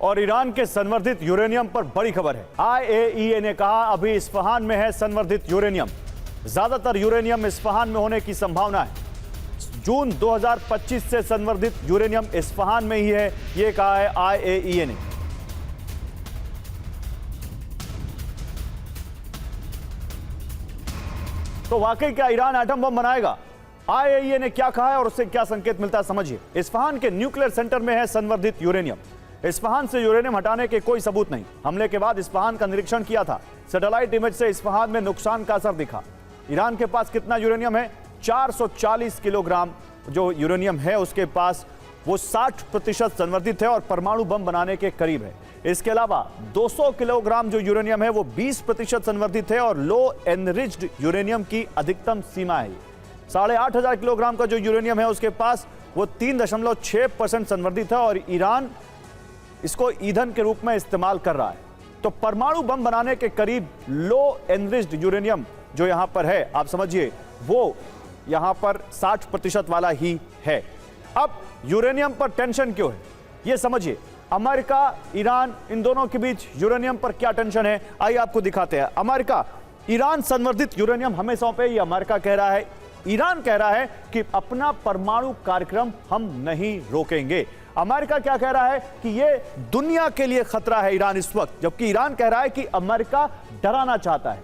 और ईरान के संवर्धित यूरेनियम पर बड़ी खबर है। IAEA ने कहा अभी इस्फहान में है संवर्धित यूरेनियम। ज्यादातर यूरेनियम इस्फहान में होने की संभावना है। जून 2025 से संवर्धित यूरेनियम इस्फहान में ही है, यह कहा है IAEA ने। तो वाकई क्या ईरान एटम बम बनाएगा? IAEA ने क्या कहा है और उससे क्या संकेत मिलता है, समझिए। इस्फहान के न्यूक्लियर सेंटर में है संवर्धित यूरेनियम। इस्फहान से यूरेनियम हटाने के कोई सबूत नहीं। हमले के बाद इस्फहान का निरीक्षण किया था। सैटेलाइट इमेज से इस्फहान में नुकसान का असर दिखा। ईरान के पास कितना यूरेनियम है? 440 किलोग्राम जो यूरेनियम है उसके पास, वो 60% संवर्धित है और परमाणु बम बनाने के करीब है। इसके अलावा 200 किलोग्राम जो यूरेनियम है वो 20% संवर्धित है और लो एनरिच्ड यूरेनियम की अधिकतम सीमा है। 8,500 किलोग्राम का जो यूरेनियम है उसके पास वो 3.6% संवर्धित है और ईरान इसको ईंधन के रूप में इस्तेमाल कर रहा है। तो परमाणु बम बनाने के करीब लो एनरिच्ड यूरेनियम जो यहां पर है, आप समझिए वो यहां पर 60% वाला ही है। अब यूरेनियम पर टेंशन क्यों है, यह समझिए। अमेरिका, ईरान, इन दोनों के बीच यूरेनियम पर क्या टेंशन है, आइए आपको दिखाते हैं। अमेरिका ईरान संवर्धित यूरेनियम हमें सौंपे, ये अमेरिका कह रहा है। ईरान कह रहा है कि अपना परमाणु कार्यक्रम हम नहीं रोकेंगे। अमेरिका क्या कह रहा है कि यह दुनिया के लिए खतरा है ईरान इस वक्त, जबकि ईरान कह रहा है कि अमेरिका डराना चाहता है।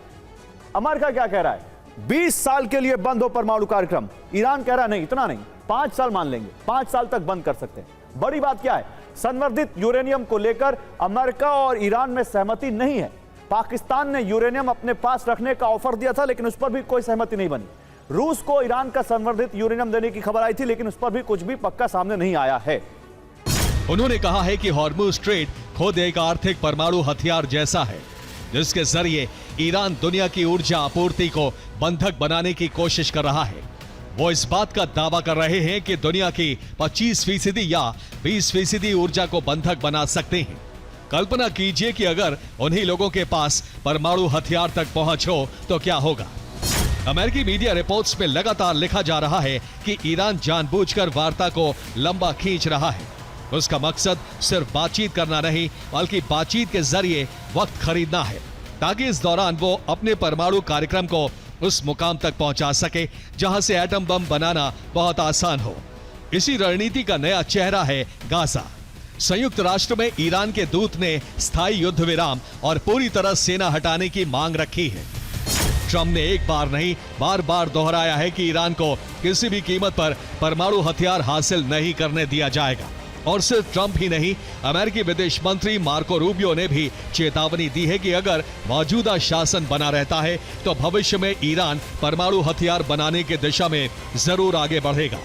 अमेरिका क्या कह रहा है? 20 साल के लिए बंद हो परमाणु कार्यक्रम। ईरान कह रहा है नहीं, इतना नहीं, 5 साल मान लेंगे, 5 साल तक बंद कर सकते हैं। बड़ी बात क्या है? संवर्धित यूरेनियम को लेकर अमेरिका और ईरान में सहमति नहीं है। पाकिस्तान ने यूरेनियम अपने पास रखने का ऑफर दिया था, लेकिन उस पर भी कोई सहमति नहीं बनी। रूस को ईरान का संवर्धित यूरेनियम देने की खबर आई थी, लेकिन उस पर भी कुछ भी पक्का सामने नहीं आया है। उन्होंने कहा है कि हॉर्मुज़ स्ट्रेट खुद एक आर्थिक परमाणु हथियार जैसा है, जिसके जरिए ईरान दुनिया की ऊर्जा आपूर्ति को बंधक बनाने की कोशिश कर रहा है। वो इस बात का दावा कर रहे हैं कि दुनिया की 25% या 20% ऊर्जा को बंधक बना सकते हैं। कल्पना कीजिए कि अगर उन्हीं लोगों के पास परमाणु हथियार तक पहुंच हो तो क्या होगा। अमेरिकी मीडिया रिपोर्ट्स में लगातार लिखा जा रहा है कि ईरान जानबूझकर वार्ता को लंबा खींच रहा है। उसका मकसद सिर्फ बातचीत करना नहीं, बल्कि बातचीत के जरिए वक्त खरीदना है, ताकि इस दौरान वो अपने परमाणु कार्यक्रम को उस मुकाम तक पहुंचा सके जहां से एटम बम बनाना बहुत आसान हो। इसी रणनीति का नया चेहरा है गाजा। संयुक्त राष्ट्र में ईरान के दूत ने स्थायी युद्ध विराम और पूरी तरह सेना हटाने की मांग रखी है। ट्रंप ने एक बार नहीं, बार बार दोहराया है कि ईरान को किसी भी कीमत पर परमाणु हथियार हासिल नहीं करने दिया जाएगा। और सिर्फ ट्रंप ही नहीं, अमेरिकी विदेश मंत्री मार्को रूबियो ने भी चेतावनी दी है कि अगर मौजूदा शासन बना रहता है तो भविष्य में ईरान परमाणु हथियार बनाने की दिशा में जरूर आगे बढ़ेगा।